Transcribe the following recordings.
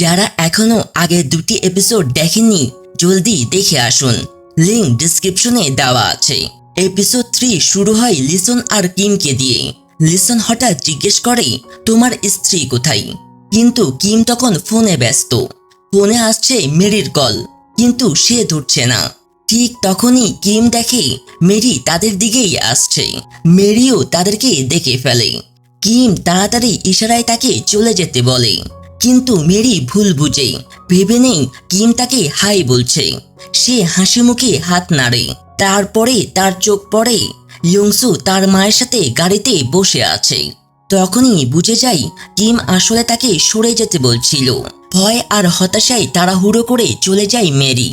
যারা এখনো আগের দুটি এপিসোড দেখেননি জলদি দেখে আসুন, লিংক ডিসক্রিপশনে দেওয়া আছে। এপিসোড 3 শুরু হয় লিসন আর কিমকে দিয়ে। লিসন হঠাৎ জিজ্ঞেস করে তোমার স্ত্রী কোথায়, কিন্তু কিম তখন ফোনে ব্যস্ত। ফোনে আসছে মেরির কল, কিন্তু সে ধরছে না। ঠিক তখনই কিম দেখে মেরি তাদের দিকেই আসছে। মেরিও তাদেরকে দেখে ফেলে। কিম তাড়াতাড়ি ইশারায় তাকে চলে যেতে বলে, কিন্তু মেরি ভুল বুঝে ভেবে নেই কিম তাকে হাই বলছে। সে হাসি মুখে হাত নাড়ে। তারপরে তার চোখ পড়ে ইয়ংসু তার মায়ের সাথে গাড়িতে বসে আছে। তখনই বুঝে যায় কিম আসলে তাকে সরে যেতে বলছিল। ভয় আর হতাশায় তাড়াহুড়ো করে চলে যায় মেরি।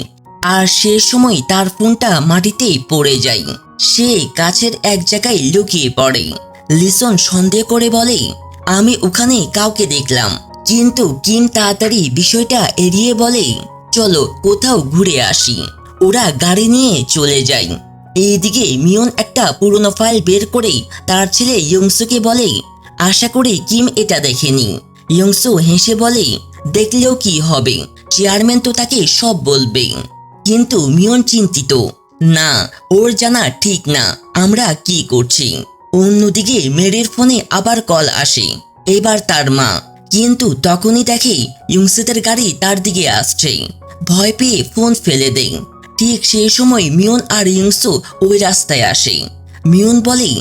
আর সে সময় তার ফোনটা মাটিতে পড়ে যায়। সে কাছের এক জায়গায় লুকিয়ে পড়ে। লিসন সন্দেহ করে বলে, আমি ওখানে কাউকে দেখলাম। কিন্তু কিম তাড়াতাড়ি বিষয়টা এড়িয়ে বলে, চলো কোথাও ঘুরে আসি। ওরা গাড়ি নিয়ে চলে যায়। এইদিকে মিয়ন একটা পুরনো ফাইল বের করে তার ছেলে ইয়ংসুকে বলে, আশা করি কিম এটা দেখেনি। ইয়ংসু হেসে বলে, দেখলেও কি হবে, চেয়ারম্যান তো তাকে সব বলবে। কিন্তু মিয়ন চিন্তিত, না, ওর জানা ঠিক না আমরা কি করছি। অন্যদিকে মেরির ফোনে আবার কল আসে, এবার তার মা। কিন্তু তখনই দেখে ইয়ংসুদের গাড়ি তার দিকে আসছে। ভয় পেয়ে ফোন ফেলে দেয়। ঠিক সেই সময় মিয়ন আর ইয়ংসু ওই রাস্তায় আসে। মিয়ন বলে,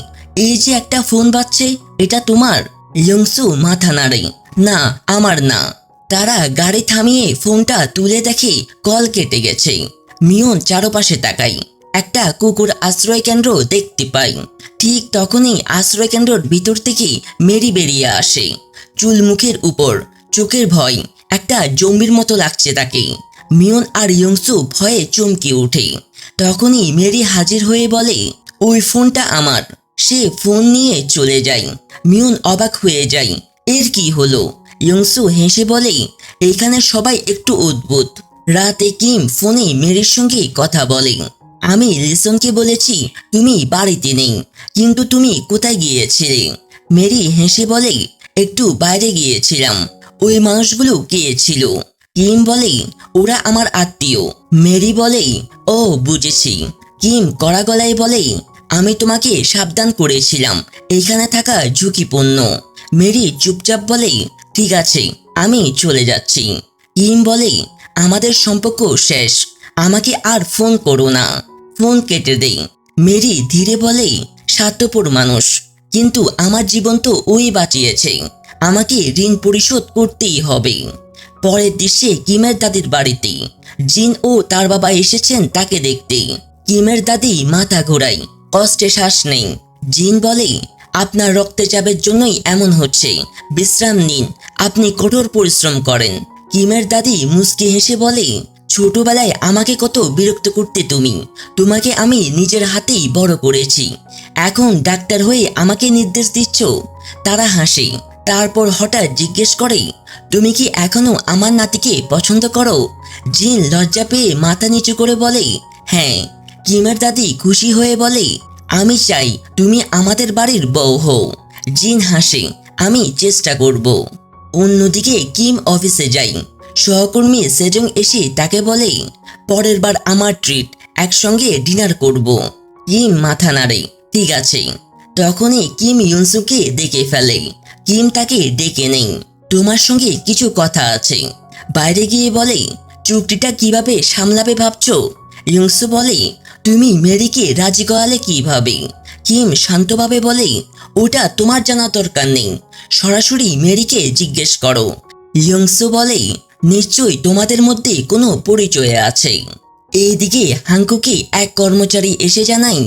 এই যে একটা ফোন বাজছে, এটা তোমার? ইয়ংসু মাথা নাড়ে, না, আমার না। তারা গাড়ি থামিয়ে ফোনটা তুলে দেখে কল কেটে গেছে। মিয়ন চারপাশে তাকায়। একটা কুকুর আশ্রয় কেন্দ্র দেখতে পায়। ঠিক তখনই আশ্রয় কেন্দ্রের ভিতর থেকে মেরি বেরিয়ে আসে। চুল মুখের উপর, চোখের ভয়, একটা জম্বির মতো লাগছে তাকে। মিয়ন আর ইয়ংসু ভয়ে চমকে ওঠে। তখনই মেরি হাজির হয়ে বলে, ওই ফোনটা আমার। সে ফোন নিয়ে চলে যায়। মিয়ন অবাক হয়ে যায়, এর কি হলো? ইয়ংসু হেসে বলে, এখানে সবাই একটু অদ্ভুত। রাতে কিম ফোনে মেরির সঙ্গে কথা বলে। আমি লিসনকে বলেছি তুমি বাড়িতে নেই, কিন্তু তুমি কোথায় গিয়েছিলে? মেরি হেসে বলে, একটু বাইরে গিয়েছিলাম। ওই মানুষগুলো কে ছিল? কিম বলে, ওরা আমার আত্মীয়। মেরি বলে, ও বুঝেছি। কিম কড়া গলায় বলে, আমি তোমাকে সাবধান করেছিলাম, এখানে থাকা ঝুঁকিপূর্ণ। মেরি চুপচাপ বলে, ঠিক আছে, আমি চলে যাচ্ছি। কিম বলে, আমাদের সম্পর্ক শেষ, আমাকে আর ফোন করো না। ফোন কেটে দেই। মেরি ধীরে বলে, স্বার্থপর মানুষ, কিন্তু আমার জীবন তো ওই বাঁচিয়েছে, আমাকে ঋণ পরিশোধ করতেই হবে। পরের দৃশ্যে কিমের দাদির বাড়িতে জিন ও তার বাবা এসেছেন তাকে দেখতে। কিমের দাদি মাথা ঘোরায়, কষ্টে শ্বাস নেই। জিন বলে, আপনার রক্তচাপের জন্যই এমন হচ্ছে, বিশ্রাম নিন, আপনি কঠোর পরিশ্রম করেন। কিমের দাদি মুচকি হেসে বলে, ছোটবেলায় আমাকে কত বিরক্ত করতে তুমি, তোমাকে আমি নিজের হাতেই বড় করেছি, এখন ডাক্তার হয়ে আমাকে নির্দেশ দিচ্ছ। তারা হাসে। তারপর হঠাৎ জিজ্ঞেস করে, তুমি কি এখনো আমার নাতিকে পছন্দ করো? জিন লজ্জা পেয়ে মাথা নিচু করে বলে, হ্যাঁ। কিমের দাদি খুশি হয়ে বলে, আমি চাই তুমি আমাদের বাড়ির বউ হও। জিন হাসে, আমি চেষ্টা করব। অন্যদিকে কিম অফিসে যায়। সহকর্মী সেজং এসে তাকে বলে, পরের বার আমার ট্রিট, একসঙ্গে ডিনার করব। কিম মাথা নাড়ে, ঠিক আছে। তখনই কিম ইয়ংসুকে ডেকে ফেলে। কিম তাকে ডেকে নেই, তোমার সঙ্গে কিছু কথা আছে। বাইরে গিয়ে বলে, চুক্তিটা কিভাবে সামলাবে ভাবছো? ইয়ংসু বলে, তুমি মেরিকে রাজি করালে কিভাবে? কিম শান্তভাবে বলে, ওটা তোমার জানা দরকার নেই, সরাসরি মেরিকে জিজ্ঞেস করো। ইয়ংসু বলে, নিশ্চয়ই তোমাদের মধ্যে কোনো পরিচয় আছে। এইদিকে হাঙ্কুকে এক কর্মচারী এসে জানায়,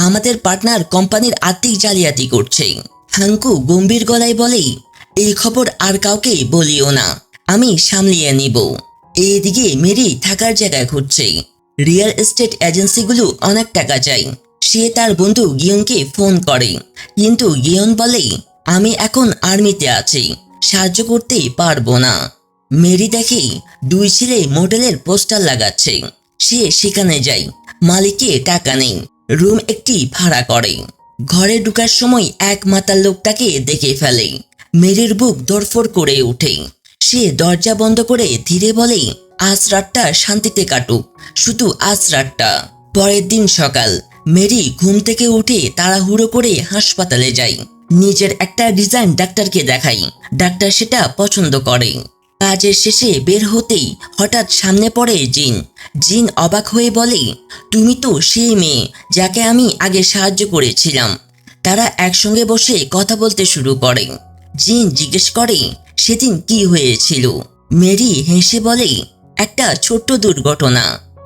আমাদের পার্টনার কোম্পানির আর্থিক জালিয়াতি করছে। হাঙ্কু গম্ভীর গলায় বলে, এই খবর আর কাউকে বলিও না, আমি সামলিয়ে নিব। এইদিকে মেরি থাকার জায়গায় খুঁজছে। রিয়েল এস্টেট এজেন্সিগুলো অনেক টাকা চায়। সে তার বন্ধু গিয়নকে ফোন করে, কিন্তু গিয়ন বলে, আমি এখন আর্মিতে আছি, সাহায্য করতে পারবো না। মেরি দেখে দুই ছেলে মোটেলের পোস্টার লাগাচ্ছে। সে সেখানে যায়। মালিকে টাকা নেই, রুম একটি ভাড়া করে। ঘরে ঢুকার সময় এক মাতাল লোক তাকে দেখে ফেলে। মেরির বুক ধড়ফড় করে ওঠে। সে দরজা বন্ধ করে ধীরে বলে, আজ রাতটা শান্তিতে কাটুক, শুধু আজ রাতটা। পরের দিন সকাল, মেরি ঘুম থেকে উঠে তাড়াহুড়ো করে হাসপাতালে যায়। নিজের একটা ডিজাইন ডাক্তারকে দেখাই। ডাক্তার সেটা পছন্দ করে। কাজের শেষে বের হতেই হঠাৎ সামনে পড়ে জিন। জিন অবাক হয়ে বলে, তুমি তো সেই মেয়ে যাকে আমি আগে সাহায্য করেছিলাম। তারা একসঙ্গে বসে কথা বলতে শুরু করে। জিন জিজ্ঞেস করে, সেদিন কি হয়েছিল? মেরি হেসে বলে, একটা ছোট্ট দুর্ঘটনা।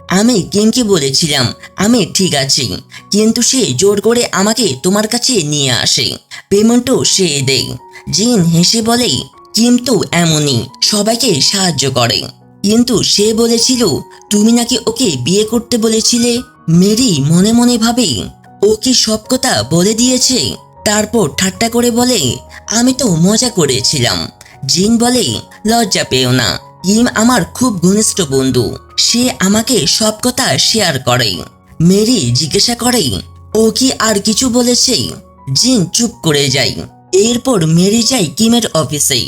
আমি কিমকে বলেছিলাম আমি ঠিক আছি, কিন্তু সে জোর করে আমাকে তোমার কাছে নিয়ে আসে। পেমেন্টও সে দেয়। জিন হেসে বলে, কিম তো এমনই, সবাইকে সাহায্য করে। কিন্তু সে বলেছিল তুমি নাকি ওকে বিয়ে করতে বলেছিলে। মেরি মনে মনে ভাবে, ও কি সব কথা বলে দিয়েছে? তারপর ঠাট্টা করে বলে, আমি তো মজা করেছিলাম। জিন বলে, লজ্জা পেও না, কিম আমার খুব ঘনিষ্ঠ বন্ধু। সে আমাকে সব কথা শেয়ার করে। মেরি জিজ্ঞাসা করে, ও কি আর কিছু বলেছে? জিন চুপ করে যায়। এরপর মেরি যায় কিমের অফিসে।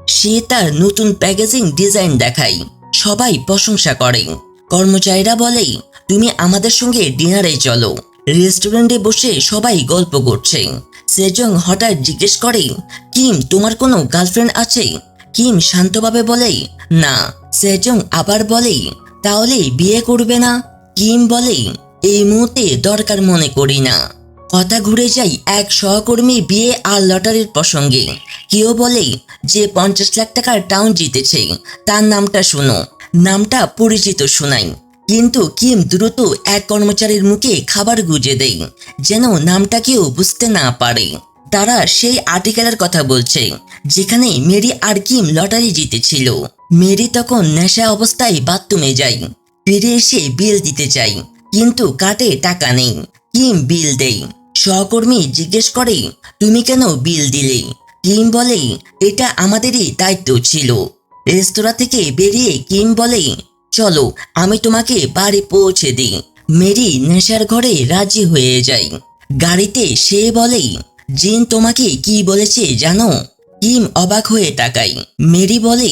সে তার নতুন প্যাকেজিং ডিজাইন দেখায়। সবাই প্রশংসা করে। কর্মচারীরা বলে, তুমি আমাদের সঙ্গে ডিনারে চলো। রেস্টুরেন্টে বসে সবাই গল্প করছে। সেজং হঠাৎ জিজ্ঞেস করে, কিম তোমার কোনো গার্লফ্রেন্ড আছে? কিম শান্তভাবে বলে, না। সেজং আবার বলে, তাহলে বিয়ে করবে না? কিম বলে, এই মুহূর্তে দরকার মনে করি না। কথা ঘুরে যায় এক সহকর্মী বিয়ে আর লটারির প্রসঙ্গে। কেউ বলে, যে 50 লাখ টাকার টাউন জিতেছে তার নামটা শোনো। নামটা পরিচিত শোনায়, কিন্তু কিম দ্রুত এক কর্মচারীর মুখে খাবার গুজে দেয়, যেন নামটা কেউ বুঝতে না পারে। তারা সেই আর্টিকেলের কথা বলছে যেখানে মেরি আর কিম লটারি জিতেছিল। মেরি তখন নেশা অবস্থায় বাথরুমে যায়। ফিরে এসে বিল দিতে চাই, কিন্তু কার্ডে টাকা নেই। কিম বিল দেয়। সহকর্মী জিজ্ঞেস করে, তুমি কেন বিল দিলে? কিম বলে, এটা আমাদেরই দায়িত্ব ছিল। রেস্তোরাঁ থেকে বেরিয়ে কিম বলে, চলো আমি তোমাকে বাড়ি পৌঁছে দিই। মেরি নেশার ঘরে রাজি হয়ে যায়। গাড়িতে সে বলে, জিন তোমাকে কি বলেছে জানো? কিম অবাক হয়ে তাকায়। মেরি বলে,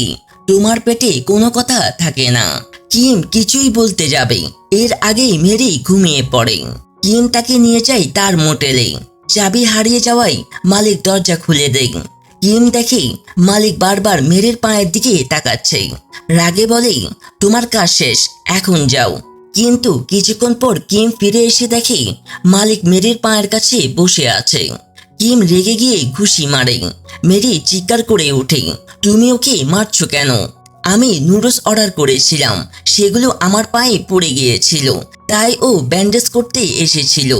তোমার পেটে কোনো কথা থাকে না। কিম কিছুই বলতে যাবে, এর আগেই মেরি ঘুমিয়ে পড়ে। কিম তাকে নিয়ে যায় তার মোটেলে। চাবি হারিয়ে যাওয়ায় মালিক দরজা খুলে দেয়। কিম দেখে মালিক বারবার মেরির পায়ের দিকে তাকাচ্ছে। রাগে বলে, তোমার কাজ শেষ, এখন যাও। কিন্তু কিছুক্ষণ পর কিম ফিরে এসে দেখে মালিক মেরির পায়ের কাছে বসে আছে। কিম রেগে গিয়ে ঘুষি মারে। মেরি চিৎকার করে ওঠে, তুমি ওকে মারছো কেন? আমি নুডলস অর্ডার করেছিলাম, সেগুলো আমার পায়ে পড়ে গিয়েছিল, তাই ও ব্যান্ডেজ করতে এসেছিল।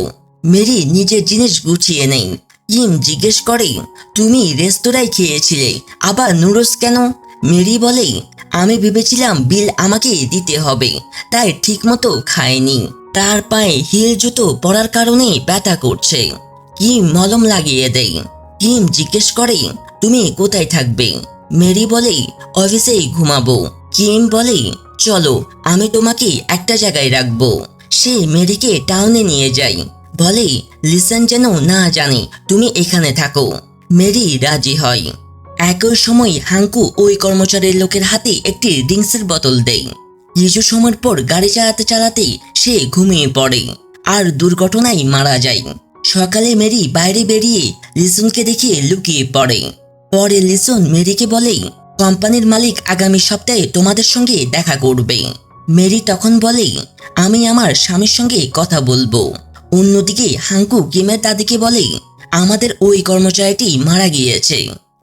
মেরি নিজের জিনিস গুছিয়ে নেই। কিম জিজ্ঞেস করে, তুমি রেস্তোরাঁয় খেয়েছিলে, আবার নুডলস কেন? মেরি বলে, আমি ভেবেছিলাম বিল আমাকে দিতে হবে, তাই ঠিকমতো খাইনি। তার পায়ে হিল জুতো পরার কারণে ব্যথা করছে। কিম মলম লাগিয়ে দেয়। কিম জিজ্ঞেস করে, তুমি কোথায় থাকবে? মেরি বলে, অফিসেই ঘুমাবো। কিম বলে, চলো আমি তোমাকে একটা জায়গায় রাখবো। সে মেরিকে টাউনে নিয়ে যায়। বলে, লিসন যেন না জানে তুমি এখানে থাকো। মেরি রাজি হয়। একই সময় হাঙ্কু ওই কর্মচারীর লোকের হাতে একটি ড্রিঙ্কসের বোতল দেয়। কিছু সময় পর গাড়ি চালাতে চালাতে সে ঘুমিয়ে পড়ে আর দুর্ঘটনায় মারা যায়। সকালে মেরি বাইরে বেরিয়ে লিসনকে দেখে লুকিয়ে পড়ে। পরে লিসন মেরিকে বলে, কোম্পানির মালিক আগামী সপ্তাহে তোমাদের সঙ্গে দেখা করবে। মেরি তখন বলে, আমি আমার স্বামীর সঙ্গে কথা বলবো। অন্যদিকে হাঙ্কু কিমের দাদিকে বলে, আমাদের ওই কর্মচারীটি মারা গিয়েছে,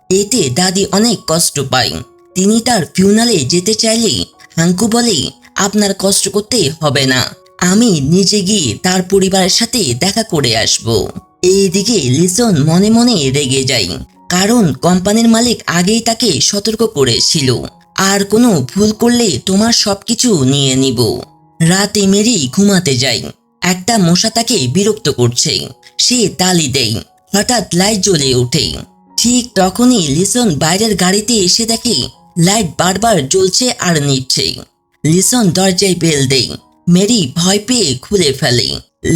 এতে দাদি অনেক কষ্ট পায়। তিনি তার ফিউনালে যেতে চাইলে হাঙ্কু বলে, আপনার কষ্ট করতে হবে না, আমি নিজে গিয়ে তার পরিবারের সাথে দেখা করে আসব। এইদিকে লিসন মনে মনে রেগে যায়, কারণ কোম্পানির মালিক আগেই তাকে সতর্ক করেছিল, আর কোনো ভুল করলে তোমার সবকিছু নিয়ে নিব। রাতে মেরি ঘুমাতে যায়। একটা মশা তাকে বিরক্ত করছে। সে তালি দেয়। হঠাৎ লাইট জ্বলে ওঠে। ঠিক তখনই লিসন বাইরের গাড়িতে এসে দেখে লাইট বারবার জ্বলছে আর নিচ্ছে। লিসন দরজায় বেল দেয়। মেরি ভয় পেয়ে খুলে ফেলে।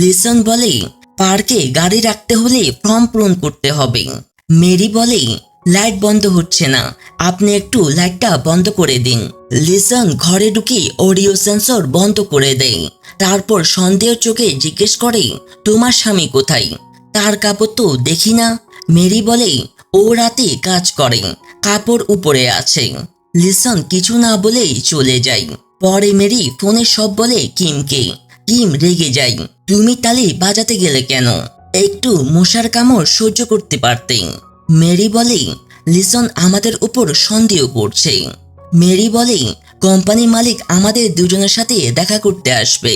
লিসন বলে, পার্কে গাড়ি রাখতে হলে ফর্ম পূরণ করতে হবে। মেরি বলে, লাইট বন্ধ হচ্ছে না, আপনি একটু লাইটটা বন্ধ করে দিন। লিসন ঘরে ঢুকে অডিও সেন্সর বন্ধ করে দেয়। তারপর সন্দেহ চোখে জিজ্ঞেস করে, তোমার স্বামী কোথায়? তার কাপড় তো দেখি না। মেরি বলে, ও রাতে কাজ করে, কাপড় উপরে আছে। লিসন কিছু না বলেই চলে যায়। পরে মেরি ফোনে সব বলে কিমকে। কিম রেগে যায়, তুমি তালি বাজাতে গেলে কেন? একটু মশার কামড় সহ্য করতে পারতে। মেরি বলে, লিসন আমাদের উপর সন্দেহ করছে। মেরি বলে, কোম্পানির মালিক আমাদের দুজনের সাথে দেখা করতে আসবে।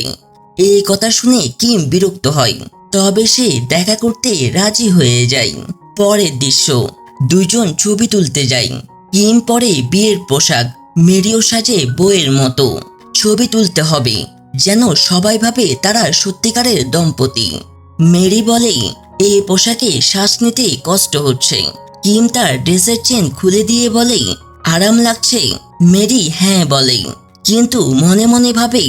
এই কথা শুনে কিম বিরক্ত হয়, তবে সে দেখা করতে রাজি হয়ে যায়। পরের দৃশ্য, দুজন ছবি তুলতে যায়। কিম পরে বিয়ের পোশাক, মেরিও সাজে বউয়ের মতো। ছবি তুলতে হবে যেন সবাই ভাবে তারা সত্যিকারের দম্পতি। মেরি বলে, এই পোশাকে শ্বাস নিতে কষ্ট হচ্ছে। কিম তার ড্রেসের চেন খুলে দিয়ে বলে, আরাম লাগছে? মেরি হ্যাঁ বলে, কিন্তু মনে মনে ভাবে,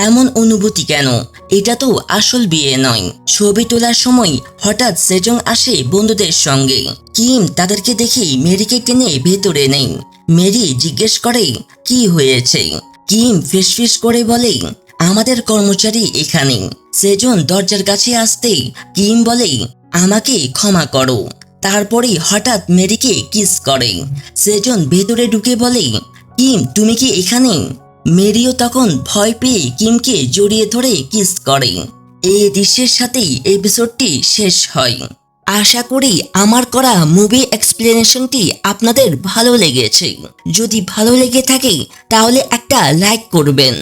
এমন অনুভূতি কেন? এটা তো আসল বিয়ে নয়। ছবি তোলার সময় হঠাৎ সেজং আসে বন্ধুদের সঙ্গে। কিম তাদেরকে দেখে মেরিকে টেনে ভেতরে নেয়। মেরি জিজ্ঞেস করে, কি হয়েছে? কিম ফিসফিস করে বলে, আমাদের কর্মচারী এখানে। সেজন দরজার কাছে আসতেই কিম বলে, আমাকে ক্ষমা করো। তারপরে হঠাৎ মেরিকে কিস করে। সেজন ভেতরে ঢুকে বলে, কিম তুমি কি এখানে? মেরিও তখন ভয় পেয়ে কিমকে জড়িয়ে ধরে কিস করে। এই দৃশ্যের সাথেই এপিসোডটি শেষ হয়। আশা করি আমার করা মুভি এক্সপ্লেনেশনটি আপনাদের ভালো লেগেছে। যদি ভালো লেগে থাকে তাহলে একটা লাইক করবেন।